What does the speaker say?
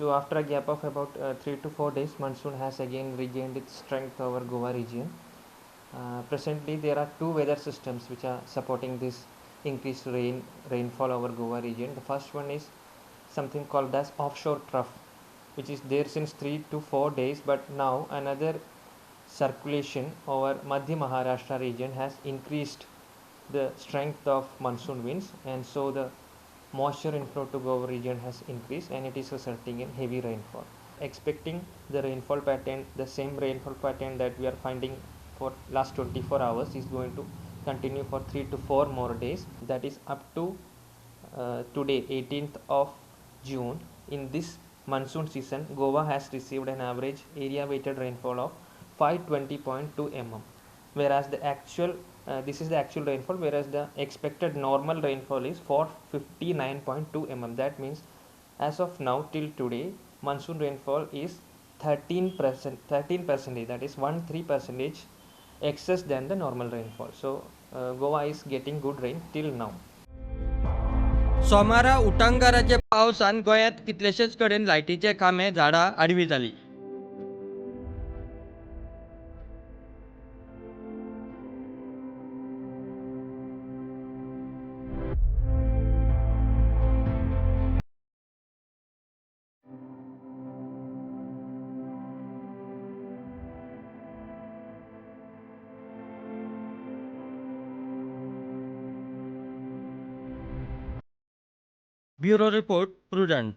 So after a gap of about 3 to 4 days, monsoon has again regained its strength over Goa region. Presently, there are two weather systems which are supporting this increased rainfall over Goa region. The first one is something called as offshore trough, which is there since 3 to 4 days, but now another circulation over Madhya Maharashtra region has increased the strength of monsoon winds, and so the moisture inflow to Goa region has increased and it is resulting in heavy rainfall. Expecting the rainfall pattern, the same rainfall pattern that we are finding for last 24 hours is going to continue for 3 to 4 more days, that is up to today 18th of June. In this monsoon season, Goa has received an average area weighted rainfall of 520.2 mm, whereas the actual this is the actual rainfall, whereas the expected normal rainfall is 459.2 mm. That means as of now till today, monsoon rainfall is 13%, that is 13 percentage excess than the normal rainfall. So Goa is getting good rain till now. सोमारा उटंगाराचे पावसान गोंयांत कितलेशेच कडेन लायटीचे खांबे झाडां आडवी जाली. Bureau report prudent.